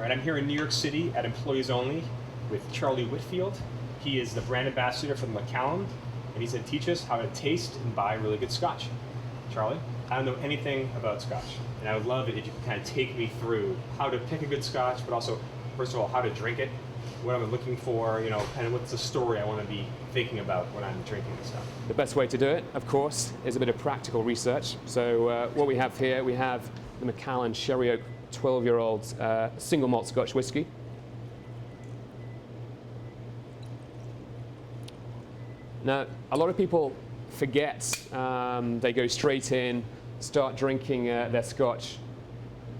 right, I'm here in New York City at Employees Only with Charlie Whitfield. He is the brand ambassador for the Macallan, and he's going to teach us how to taste and buy really good Scotch. Charlie, I don't know anything about Scotch, and I would love it if you could kind of take me through how to pick a good Scotch, but also, first of all, how to drink it, what I'm looking for, you know, kind of what's the story I want to be thinking about when I'm drinking this stuff. The best way to do it, of course, is a bit of practical research. So what we have here, we have the Macallan Sherry Oak 12-year-old single malt Scotch whiskey. Now, a lot of people forget, they go straight in, start drinking their Scotch.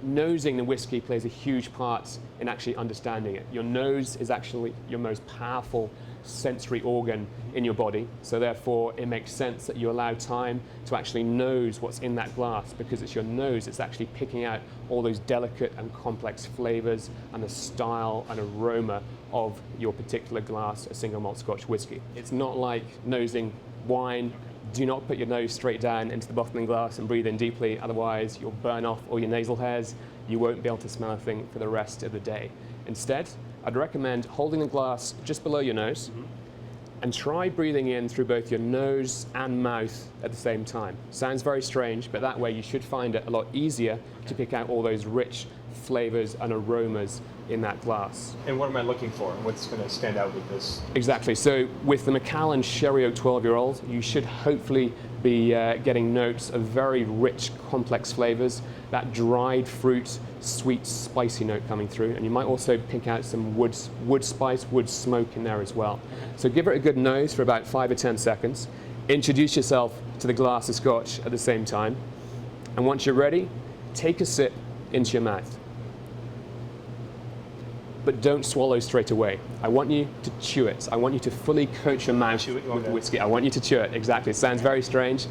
Nosing the whiskey plays a huge part in actually understanding it. Your nose is actually your most powerful sensory organ in your body, so therefore it makes sense that you allow time to actually nose what's in that glass, because it's your nose that's actually picking out all those delicate and complex flavors and the style and aroma of your particular glass of single malt Scotch whiskey. It's not like nosing wine. Do not put your nose straight down into the bottling glass and breathe in deeply, otherwise you'll burn off all your nasal hairs. You won't be able to smell a thing for the rest of the day. Instead, I'd recommend holding the glass just below your nose and try breathing in through both your nose and mouth at the same time. Sounds very strange, but that way you should find it a lot easier to pick out all those rich flavors and aromas in that glass. And what am I looking for? What's going to stand out with this? Exactly. So with the Macallan Sherry Oak 12-year-old, you should hopefully be getting notes of very rich, complex flavors, that dried fruit, sweet, spicy note coming through, and you might also pick out some wood spice, wood smoke in there as well. So give it a good nose for about 5 or 10 seconds. Introduce yourself to the glass of Scotch at the same time, and once you're ready, take a sip into your mouth. But don't swallow straight away. I want you to chew it. I want you to fully coat your mouth with whiskey. I want you to chew it, exactly. It sounds very strange,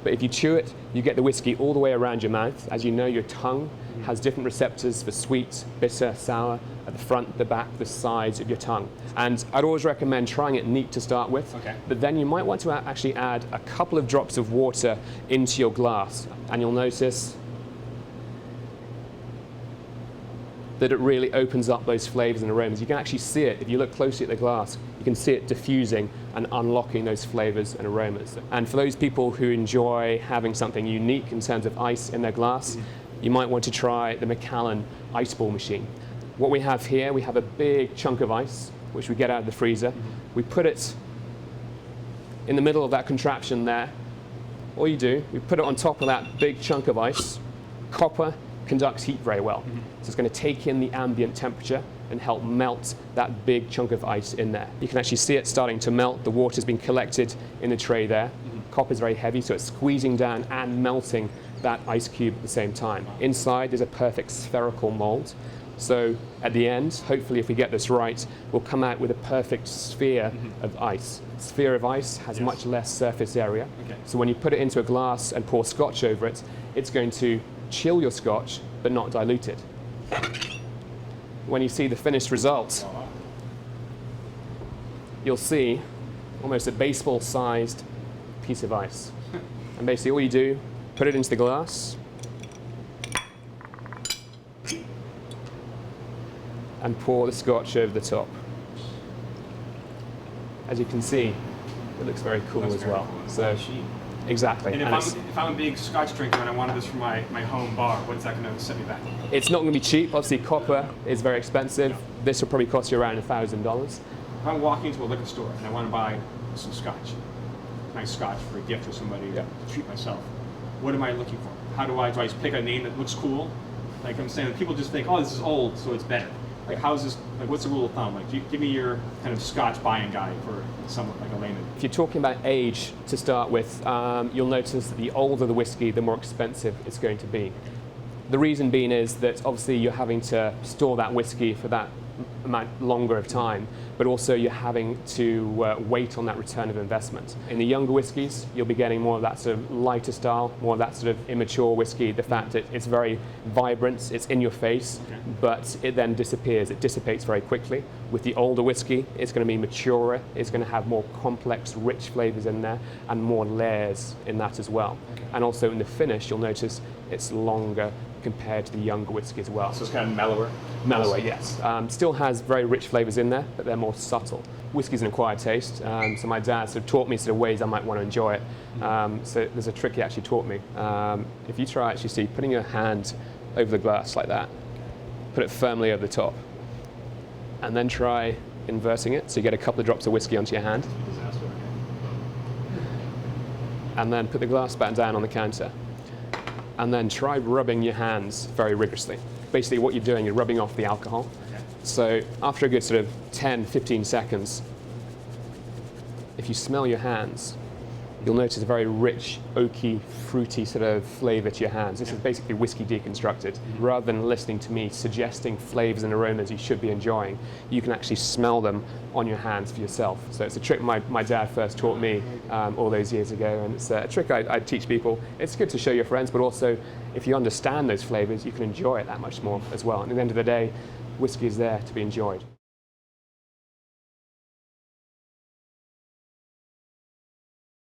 but if you chew it, you get the whiskey all the way around your mouth. As you know, your tongue has different receptors for sweet, bitter, sour, at the front, the back, the sides of your tongue. And I'd always recommend trying it neat to start with, but then you might want to actually add a couple of drops of water into your glass, and you'll notice that it really opens up those flavors and aromas. You can actually see it, if you look closely at the glass, you can see it diffusing and unlocking those flavors and aromas. And for those people who enjoy having something unique in terms of ice in their glass, you might want to try the Macallan ice ball machine. What we have here, we have a big chunk of ice, which we get out of the freezer. We put it in the middle of that contraption there. All you do, we put it on top of that big chunk of ice. Copper conducts heat very well. So it's going to take in the ambient temperature and help melt that big chunk of ice in there. You can actually see it starting to melt. The water's been collected in the tray there. Copper is very heavy, so it's squeezing down and melting that ice cube at the same time. Inside there's a perfect spherical mold. So at the end, hopefully if we get this right, we'll come out with a perfect sphere of ice. Sphere of ice has much less surface area. So when you put it into a glass and pour Scotch over it, it's going to chill your Scotch, but not dilute it. When you see the finished result, you'll see almost a baseball-sized piece of ice. And basically all you do, put it into the glass, and pour the Scotch over the top. As you can see, it looks very cool as well. So, exactly. And if I'm a big Scotch drinker and I wanted this for my home bar, what's that going to set me back? It's not going to be cheap. Obviously, copper is very expensive. This will probably cost you around $1,000. If I'm walking into a liquor store and I want to buy some Scotch, nice Scotch for a gift for somebody to treat myself, what am I looking for? Do I just pick a name that looks cool? Like I'm saying, people just think, oh, this is old, so it's better. Like, how's this? Like, what's the rule of thumb? Like, give me your kind of Scotch buying guide for someone like a layman. If you're talking about age to start with, you'll notice that the older the whiskey, the more expensive it's going to be. The reason being is that obviously you're having to store that whiskey for that amount longer of time, but also you're having to wait on that return of investment. In the younger whiskies, you'll be getting more of that sort of lighter style, more of that sort of immature whiskey. The fact that it's very vibrant, it's in your face, but it then disappears. It dissipates very quickly. With the older whiskey, it's going to be maturer. It's going to have more complex, rich flavors in there and more layers in that as well. And also in the finish, you'll notice it's longer, compared to the younger whiskey as well. So it's kind of mellower. Mellower, yes. Still has very rich flavors in there, but they're more subtle. Whiskey's an acquired taste, so my dad sort of taught me sort of ways I might want to enjoy it. So there's a trick he actually taught me. If you try actually, Steve, putting your hand over the glass like that, put it firmly over the top, and then try inverting it, so you get a couple of drops of whiskey onto your hand. And then put the glass back down on the counter. And then try rubbing your hands very rigorously. Basically what you're doing, you're rubbing off the alcohol. So after a good sort of 10, 15 seconds, if you smell your hands, you'll notice a very rich, oaky, fruity sort of flavor to your hands. This is basically whiskey deconstructed. Rather than listening to me suggesting flavors and aromas you should be enjoying, you can actually smell them on your hands for yourself. So it's a trick my dad first taught me all those years ago, and it's a trick I teach people. It's good to show your friends, but also if you understand those flavors, you can enjoy it that much more as well. And at the end of the day, whiskey is there to be enjoyed.